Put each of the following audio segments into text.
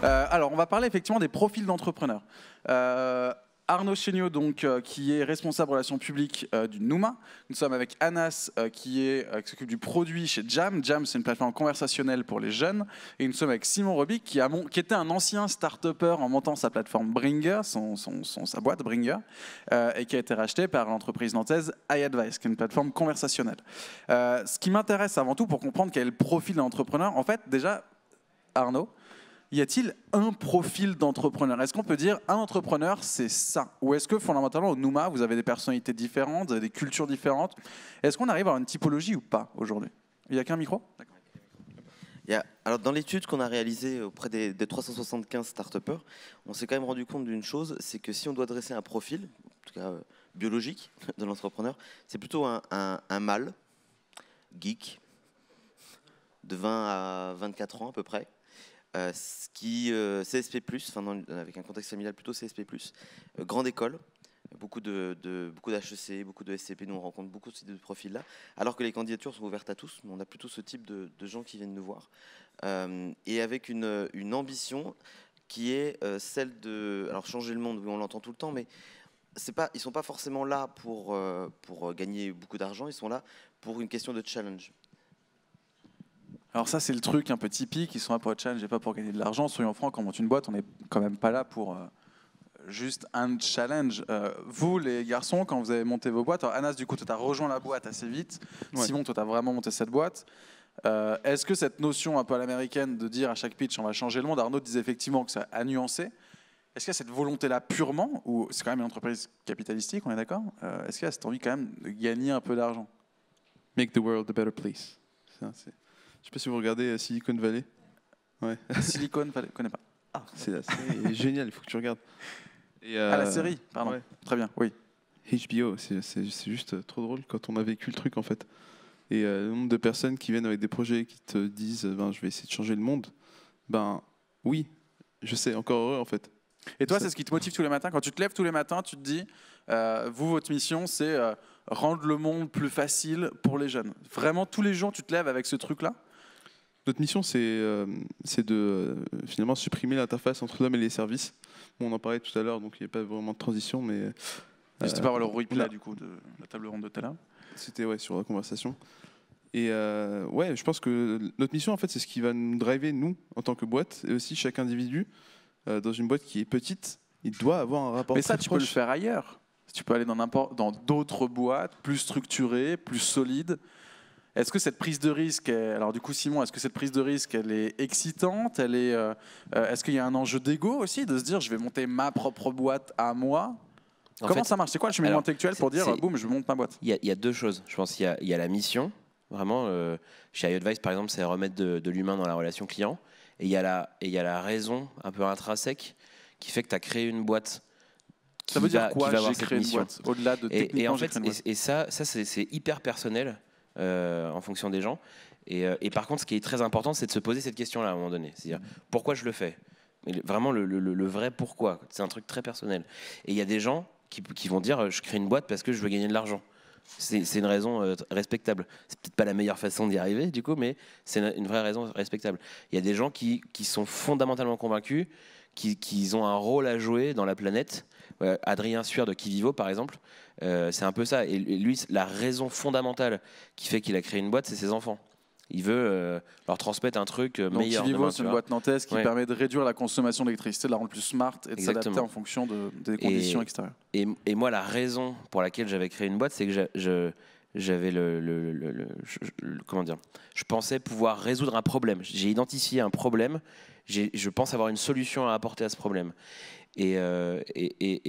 Alors, on va parler effectivement des profils d'entrepreneurs. Arnaud Chéniaud, donc, qui est responsable relations publiques du Nouma. Nous sommes avec Anas, qui s'occupe du produit chez Jam. Jam, c'est une plateforme conversationnelle pour les jeunes. Et nous sommes avec Simon Robic, qui était un ancien start-upper en montant sa plateforme Bringer, sa boîte Bringer, et qui a été racheté par l'entreprise nantaise iAdvice, qui est une plateforme conversationnelle. Ce qui m'intéresse avant tout pour comprendre quel est le profil d'un entrepreneur, en fait, déjà, Arnaud, y a-t-il un profil d'entrepreneur? Est-ce qu'on peut dire un entrepreneur, c'est ça? Ou est-ce que fondamentalement au Nouma, vous avez des personnalités différentes, vous avez des cultures différentes? Est-ce qu'on arrive à avoir une typologie ou pas aujourd'hui? Il n'y a qu'un micro? Alors dans l'étude qu'on a réalisée auprès des 375 start-upers, on s'est quand même rendu compte d'une chose, c'est que si on doit dresser un profil, en tout cas biologique, de l'entrepreneur, c'est plutôt un mâle, geek, de 20 à 24 ans à peu près, CSP+, avec un contexte familial plutôt CSP+, grande école, beaucoup d'HEC, beaucoup de SCP, nous on rencontre beaucoup de ces profils-là, alors que les candidatures sont ouvertes à tous, mais on a plutôt ce type de gens qui viennent nous voir, et avec une ambition qui est celle de changer le monde, oui, on l'entend tout le temps, mais ils ne sont pas forcément là pour gagner beaucoup d'argent, ils sont là pour une question de challenge. Alors ça, c'est le truc un peu typique, ils sont là pour être challenge et pas pour gagner de l'argent. Soyons francs, quand on monte une boîte, on n'est quand même pas là pour juste un challenge. Vous, les garçons, quand vous avez monté vos boîtes, alors Anas, du coup, tu as rejoint la boîte assez vite. Ouais. Simon, toi, tu as vraiment monté cette boîte. Est-ce que cette notion un peu à l'américaine de dire à chaque pitch, on va changer le monde, Arnaud disait effectivement que ça a nuancé. Est-ce qu'il y a cette volonté-là purement, ou c'est quand même une entreprise capitalistique, on est d'accord? Est-ce qu'il y a cette envie quand même de gagner un peu d'argent? Make the world a better place. Ça, je ne sais pas si vous regardez Silicon Valley. Ouais. Silicon Valley, je ne connais pas. Ah, c'est la série génial, il faut que tu regardes. Et la série, pardon. Ouais. Très bien, oui. HBO, c'est juste trop drôle quand on a vécu le truc en fait. Et le nombre de personnes qui viennent avec des projets qui te disent je vais essayer de changer le monde. Oui, je sais, encore heureux en fait. Et toi, c'est ce qui te motive tous les matins? Quand tu te lèves tous les matins, tu te dis, vous, votre mission, c'est rendre le monde plus facile pour les jeunes. Vraiment, tous les jours, tu te lèves avec ce truc-là? Notre mission, c'est de finalement supprimer l'interface entre l'homme et les services. Bon, on en parlait tout à l'heure, donc il n'y a pas vraiment de transition, mais... C'était pas le replay du coup de la table ronde de tout à l'heure. C'était sur la conversation. Et je pense que notre mission, en fait, c'est ce qui va nous driver, nous, en tant que boîte, et aussi chaque individu, dans une boîte qui est petite, il doit avoir un rapport. Mais ça, tu peux le faire ailleurs. Tu peux aller dans d'autres boîtes, plus structurées, plus solides. Est-ce que cette prise de risque, alors du coup Simon, est-ce que cette prise de risque, elle est excitante? Est-ce qu'il y a un enjeu d'ego aussi, de se dire je vais monter ma propre boîte à moi? Comment ça marche? C'est quoi le cheminement intellectuel pour dire boum, je monte ma boîte? Il y a deux choses. Je pense qu'il y a la mission, vraiment. Chez iAdvice, par exemple, c'est remettre de l'humain dans la relation client. Et il y a la raison un peu intrinsèque qui fait que tu as créé une boîte. Ça veut dire quoi, j'ai créé une boîte? Au-delà de techniquement, en fait, et ça c'est hyper personnel en fonction des gens. Et par contre, ce qui est très important, c'est de se poser cette question-là à un moment donné. C'est-à-dire, pourquoi je le fais? Mais vraiment, le vrai pourquoi. C'est un truc très personnel. Et il y a des gens qui vont dire, je crée une boîte parce que je veux gagner de l'argent. C'est une raison respectable. C'est peut-être pas la meilleure façon d'y arriver, du coup, mais c'est une vraie raison respectable. Il y a des gens qui sont fondamentalement convaincus qu'ils ont un rôle à jouer dans la planète. Adrien Sueur de Kivivo, par exemple, c'est un peu ça. Et lui, la raison fondamentale qui fait qu'il a créé une boîte, c'est ses enfants. Il veut leur transmettre un truc meilleur. Kivivo, c'est une boîte nantaise qui permet de réduire la consommation d'électricité, de la rendre plus smart et de s'adapter en fonction des conditions extérieures. Et moi, la raison pour laquelle j'avais créé une boîte, c'est que j'avais comment dire, je pensais pouvoir résoudre un problème. J'ai identifié un problème. Je pense avoir une solution à apporter à ce problème. Et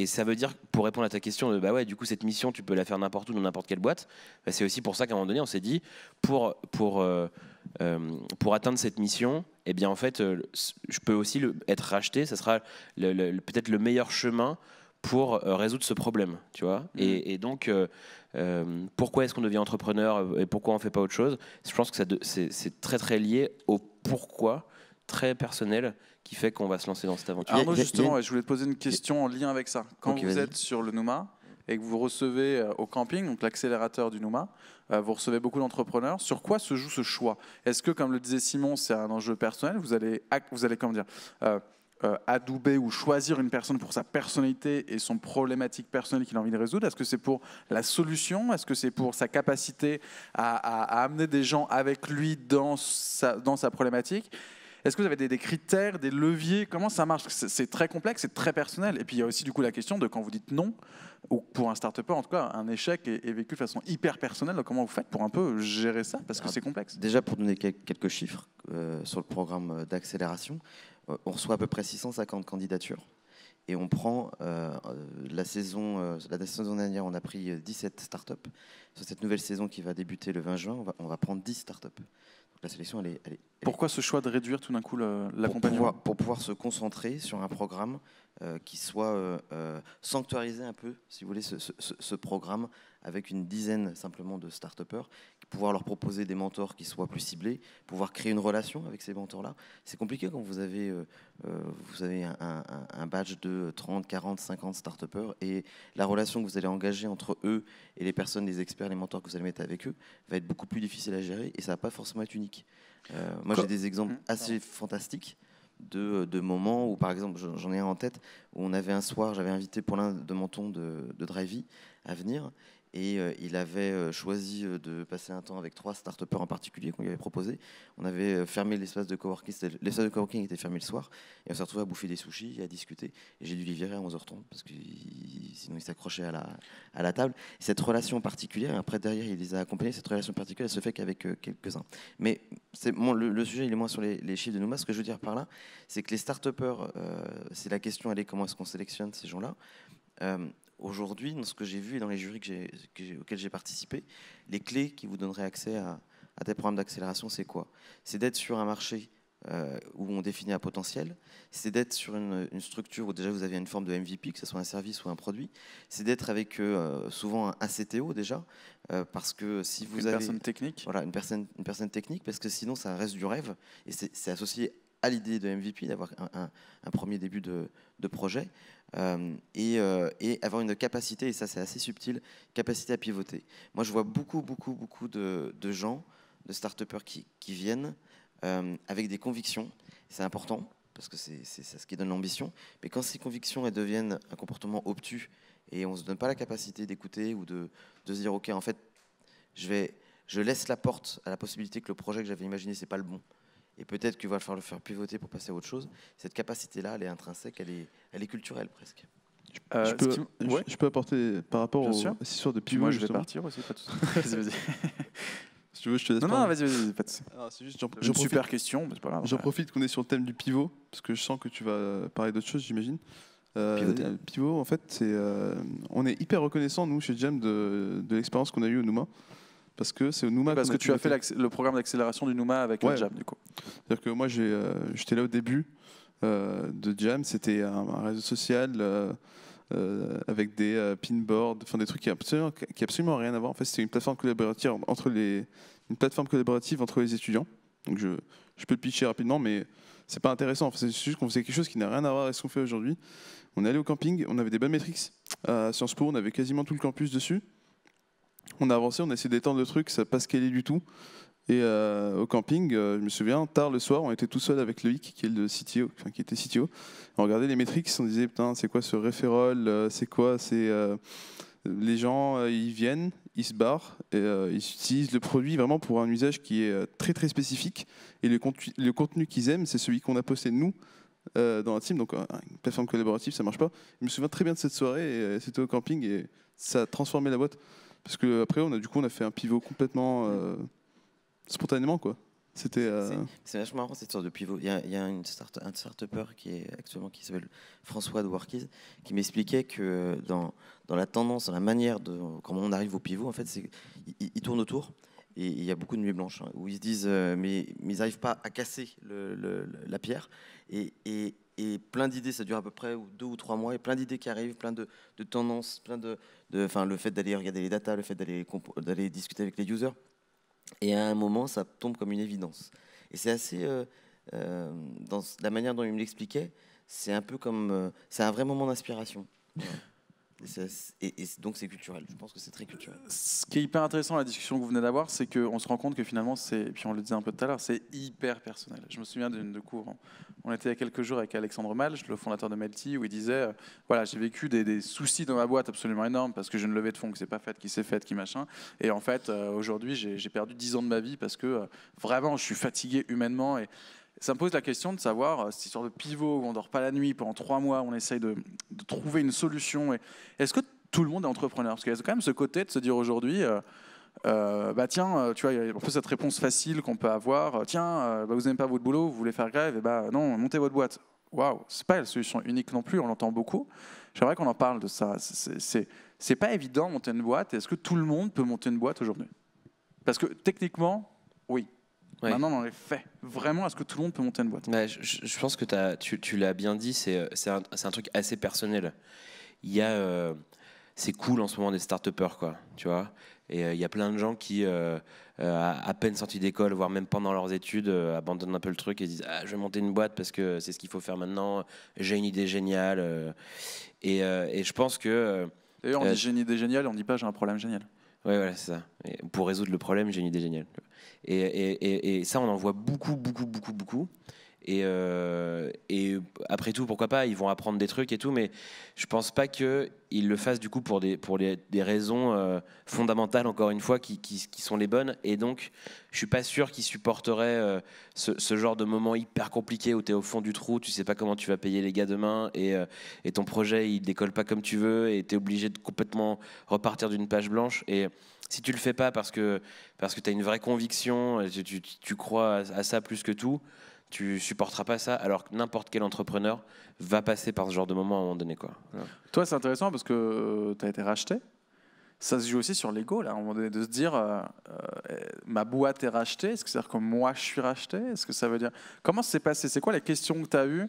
ça veut dire, pour répondre à ta question, du coup, cette mission, tu peux la faire n'importe où, dans n'importe quelle boîte. C'est aussi pour ça qu'à un moment donné, on s'est dit, pour atteindre cette mission, eh bien, en fait, je peux aussi être racheté. Ça sera peut-être le meilleur chemin pour résoudre ce problème, tu vois. Et donc, pourquoi est-ce qu'on devient entrepreneur et pourquoi on ne fait pas autre chose? Je pense que c'est très, très lié au pourquoi très personnel qui fait qu'on va se lancer dans cette aventure. Arnaud, justement, je voulais te poser une question en lien avec ça. Quand vous êtes sur le Nouma et que vous recevez au camping, donc l'accélérateur du Nouma, vous recevez beaucoup d'entrepreneurs, sur quoi se joue ce choix? Est-ce que, comme le disait Simon, c'est un enjeu personnel? Vous allez comment dire, adouber ou choisir une personne pour sa personnalité et son problématique personnelle qu'il a envie de résoudre? Est-ce que c'est pour la solution? Est-ce que c'est pour sa capacité à amener des gens avec lui dans sa problématique? Est-ce que vous avez des critères, des leviers? Comment ça marche? C'est très complexe, c'est très personnel. Et puis il y a aussi du coup la question de quand vous dites non, ou pour un start-upper en tout cas, un échec est vécu de façon hyper personnelle. Donc, comment vous faites pour un peu gérer ça? Parce que c'est complexe. Déjà, pour donner quelques chiffres sur le programme d'accélération, on reçoit à peu près 650 candidatures. Et on prend la saison dernière, on a pris 17 startups. Sur cette nouvelle saison qui va débuter le 20 juin, on va prendre 10 startups. Donc la sélection, elle est Pourquoi ce choix de réduire tout d'un coup l'accompagnement? Pour pouvoir se concentrer sur un programme qui soit sanctuariser un peu, si vous voulez, ce programme avec une dizaine simplement de start-upers, pouvoir leur proposer des mentors qui soient plus ciblés, pouvoir créer une relation avec ces mentors-là. C'est compliqué quand vous avez un badge de 30, 40, 50 start-upers et la relation que vous allez engager entre eux et les personnes, les experts, les mentors que vous allez mettre avec eux va être beaucoup plus difficile à gérer et ça va pas forcément être unique. Moi, j'ai des exemples assez fantastiques de moments où, par exemple, j'en ai un en tête, où on avait un soir, j'avais invité Paulin de Menton de Drivey à venir, et il avait choisi de passer un temps avec 3 start-upers en particulier qu'on lui avait proposé. On avait fermé l'espace de coworking, l'espace de coworking était fermé le soir, et on s'est retrouvé à bouffer des sushis et à discuter, et j'ai dû les virer à 11h30, parce que sinon il s'accrochait à la table. Et cette relation particulière, après derrière il les a accompagnés, cette relation particulière elle se fait qu'avec quelques-uns. Mais le sujet il est moins sur les chiffres de Nouma. Ce que je veux dire par là, c'est que les start-upers, c'est la question, elle est comment est-ce qu'on sélectionne ces gens-là. Aujourd'hui, dans ce que j'ai vu et dans les jurys auxquels j'ai participé, les clés qui vous donneraient accès à des programmes d'accélération, c'est quoi? C'est d'être sur un marché où on définit un potentiel, c'est d'être sur une structure où déjà vous avez une forme de MVP, que ce soit un service ou un produit, c'est d'être avec souvent un CTO déjà, parce que si vous avez... Une personne technique. Voilà, une personne technique, parce que sinon ça reste du rêve, et c'est associé à l'idée de MVP, d'avoir un premier début de projet, et avoir une capacité, et ça c'est assez subtil, capacité à pivoter. Moi je vois beaucoup de gens, de start-upers qui viennent avec des convictions, c'est important, parce que c'est ce qui donne l'ambition, mais quand ces convictions elles deviennent un comportement obtus, et on ne se donne pas la capacité d'écouter ou de se dire ok en fait je laisse la porte à la possibilité que le projet que j'avais imaginé c'est pas le bon. Et peut-être qu'il va falloir le faire pivoter pour passer à autre chose. Cette capacité-là, elle est intrinsèque, elle est culturelle presque. Je peux apporter par rapport aux histoires de pivot. Moi, je vais partir aussi, pas de souci. Vas-y. Si tu veux, je te laisse. Non, vas-y, pas de souci. C'est juste, une super question, mais c'est pas grave. J'en profite qu'on est sur le thème du pivot, parce que je sens que tu vas parler d'autre chose, j'imagine. Pivot, en fait, on est hyper reconnaissant, nous, chez Jam, de l'expérience qu'on a eue au Nouma. Parce que c'est au Nouma. Parce que tu as fait le programme d'accélération du Nouma avec Jam, du coup. C'est-à-dire que moi, j'étais là au début de Jam. C'était un réseau social avec des pinboards, enfin des trucs qui absolument rien à voir. En fait, c'était une plateforme collaborative entre les étudiants. Donc je peux le pitcher rapidement, mais c'est pas intéressant. C'est juste qu'on faisait quelque chose qui n'a rien à voir avec ce qu'on fait aujourd'hui. On est allé au camping, on avait des bonnes métriques. À Sciences Po, on avait quasiment tout le campus dessus. On a avancé, on a essayé d'étendre le truc, ça n'a pas scalé du tout. Et au camping, je me souviens, tard le soir, on était tout seul avec Loïc, qui était CTO. On regardait les métriques, on disait, putain, c'est quoi ce referral? C'est quoi? Les gens, ils viennent, ils se barrent, et, ils utilisent le produit vraiment pour un usage qui est très très spécifique. Et le contenu qu'ils aiment, c'est celui qu'on a posté nous dans la team. Donc une plateforme collaborative, ça marche pas. Je me souviens très bien de cette soirée, c'était au camping, et ça a transformé la boîte. Parce qu'après, on a fait un pivot complètement spontanément, quoi. C'est vachement marrant cette sorte de pivot. Il y a un start-upper qui s'appelle François de Workies, qui m'expliquait que dans la tendance, dans la manière de comment on arrive au pivot, en fait, ils tournent autour. Et il y a beaucoup de nuits blanches où ils se disent mais ils n'arrivent pas à casser la pierre. Et plein d'idées, ça dure à peu près 2 ou 3 mois, et plein d'idées qui arrivent, plein de tendances, le fait d'aller regarder les datas, le fait d'aller discuter avec les users. Et à un moment, ça tombe comme une évidence. Et c'est assez, dans la manière dont il me l'expliquait, c'est un peu comme, c'est un vrai moment d'inspiration. Ouais. Et donc c'est culturel, je pense que c'est très culturel. Ce qui est hyper intéressant dans la discussion que vous venez d'avoir, c'est qu'on se rend compte que finalement, et puis on le disait un peu tout à l'heure, c'est hyper personnel. Je me souviens d'une cours, on était il y a quelques jours avec Alexandre Malge, le fondateur de Melty, où il disait, voilà, j'ai vécu des soucis dans ma boîte absolument énormes parce que j'ai une levée de fonds qui s'est pas faite, qui s'est faite, qui machin. Et en fait, aujourd'hui, j'ai perdu 10 ans de ma vie parce que vraiment, je suis fatigué humainement. Et ça me pose la question de savoir, cette histoire de pivot où on dort pas la nuit pendant 3 mois, on essaye de trouver une solution. Est-ce que tout le monde est entrepreneur? Parce qu'il y a quand même ce côté de se dire aujourd'hui, bah tiens, tu vois, il y a un peu cette réponse facile qu'on peut avoir. Tiens, bah vous n'aimez pas votre boulot, vous voulez faire grève, et bah non, montez votre boîte. Waouh, c'est pas la solution unique non plus, on l'entend beaucoup. J'aimerais qu'on en parle de ça. C'est pas évident monter une boîte. Est-ce que tout le monde peut monter une boîte aujourd'hui? Parce que techniquement, oui. Ouais. Maintenant, dans les faits, vraiment, est-ce que tout le monde peut monter une boîte? Bah, je pense que tu l'as bien dit, c'est un truc assez personnel. Il y a, c'est cool en ce moment des start-upers, quoi, tu vois. Et il y a plein de gens qui, à peine sortis d'école, voire même pendant leurs études, abandonnent un peu le truc et disent je vais monter une boîte parce que c'est ce qu'il faut faire maintenant, j'ai une idée géniale. Et je pense que... D'ailleurs, on dit j'ai une idée géniale, on dit pas j'ai un problème génial. Ouais, voilà, c'est ça. Et pour résoudre le problème, j'ai une idée géniale. Et ça, on en voit beaucoup. Et après tout, pourquoi pas, ils vont apprendre des trucs et tout, mais je pense pas qu'ils le fassent du coup pour des raisons fondamentales, encore une fois, qui sont les bonnes. Et donc, je suis pas sûr qu'ils supporteraient ce genre de moment hyper compliqué où tu es au fond du trou, tu sais pas comment tu vas payer les gars demain, et ton projet il décolle pas comme tu veux, et tu es obligé de complètement repartir d'une page blanche. Et si tu le fais pas parce que tu as une vraie conviction, tu crois à ça plus que tout, tu supporteras pas ça, alors que n'importe quel entrepreneur va passer par ce genre de moment à un moment donné, quoi. Voilà. Toi, c'est intéressant parce que tu as été racheté. Ça se joue aussi sur l'ego, là, à un moment donné, de se dire ma boîte est rachetée. Est-ce que c'est-à-dire que moi, je suis racheté? Est-ce que ça veut dire... Comment ça s'est passé? C'est quoi la question que tu as eue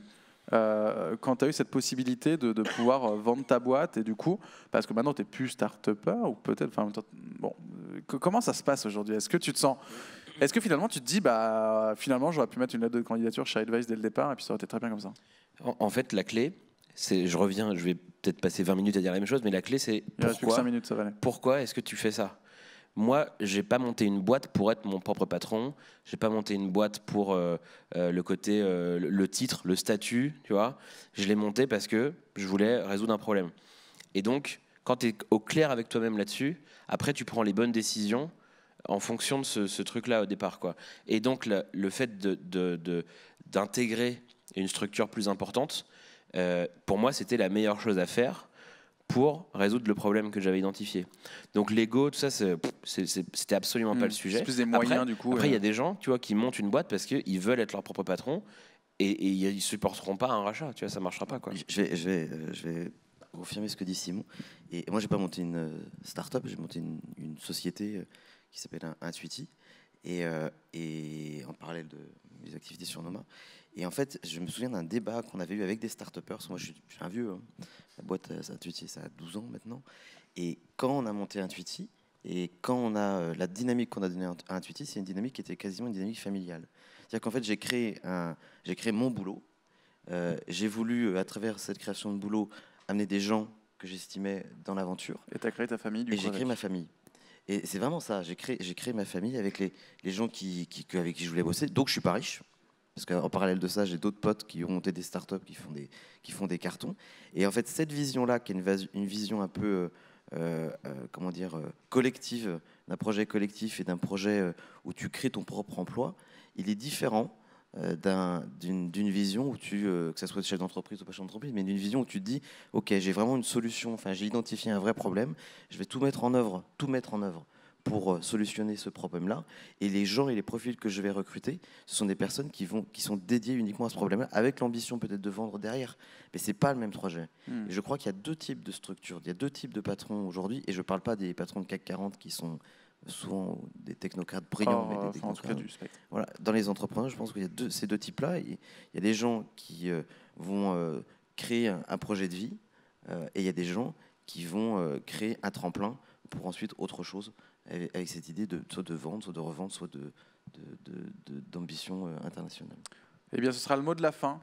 quand tu as eu cette possibilité de pouvoir vendre ta boîte? Et du coup, parce que maintenant, tu n'es plus start-upper, ou peut-être... Bon, comment ça se passe aujourd'hui? Est-ce que tu te sens... Est-ce que finalement tu te dis finalement j'aurais pu mettre une lettre de candidature chez Advice dès le départ et puis ça aurait été très bien comme ça? En fait, la clé, c'est, je vais peut-être passer 20 minutes à dire la même chose, mais la clé c'est Il reste plus que 5 minutes, ça va aller. Pourquoi est-ce que tu fais ça? Moi, j'ai pas monté une boîte pour être mon propre patron. J'ai pas monté une boîte pour le côté, le titre, le statut, tu vois. Je l'ai monté parce que je voulais résoudre un problème. Et donc, quand tu es au clair avec toi-même là-dessus, après tu prends les bonnes décisions en fonction de ce truc-là au départ, quoi. Et donc le fait d'intégrer une structure plus importante, pour moi, c'était la meilleure chose à faire pour résoudre le problème que j'avais identifié. Donc l'ego, tout ça, c'était absolument pas le sujet. C'est plus des moyens, après, du coup. Après, il y a des gens, tu vois, qui montent une boîte parce qu'ils veulent être leur propre patron et ils supporteront pas un rachat, tu vois, ça marchera pas, quoi. Je vais confirmer ce que dit Simon. Et moi, j'ai pas monté une start-up, j'ai monté une société qui s'appelle Intuiti, et en parallèle de mes activités sur Noma. Et en fait, je me souviens d'un débat qu'on avait eu avec des start-upers. Moi, je suis un vieux. Hein. La boîte Intuiti, ça a 12 ans maintenant. Et quand on a monté Intuiti, et quand on a la dynamique qu'on a donnée à Intuiti, c'est une dynamique qui était quasiment une dynamique familiale. C'est-à-dire qu'en fait, j'ai créé mon boulot. J'ai voulu, à travers cette création de boulot, amener des gens que j'estimais dans l'aventure. Et tu as créé ta famille, du coup. Et j'ai créé ma famille. Et c'est vraiment ça. J'ai créé ma famille avec les gens avec qui je voulais bosser. Donc, je suis pas riche. Parce qu'en parallèle de ça, j'ai d'autres potes qui ont monté des startups, qui font des cartons. Et en fait, cette vision-là, qui est une vision un peu, collective, d'un projet collectif et d'un projet où tu crées ton propre emploi, il est différent d'une vision où que ça soit chef d'entreprise ou pas chef d'entreprise, mais d'une vision où tu te dis, ok, j'ai vraiment une solution, enfin j'ai identifié un vrai problème, je vais tout mettre en œuvre pour solutionner ce problème-là. Et les gens et les profils que je vais recruter, ce sont des personnes qui sont dédiées uniquement à ce problème-là, avec l'ambition peut-être de vendre derrière. Mais c'est pas le même projet. Et je crois qu'il y a 2 types de structures, il y a 2 types de patrons aujourd'hui, et je parle pas des patrons de CAC 40 qui sont souvent des technocrates brillants, mais des technocrates. Voilà. Dans les entrepreneurs, je pense qu'il y a ces 2 types-là. Il y a des gens qui vont créer un projet de vie, et il y a des gens qui vont créer un tremplin pour ensuite autre chose, avec cette idée soit de vendre, soit de revendre, soit d'ambition internationale. Eh bien, ce sera le mot de la fin.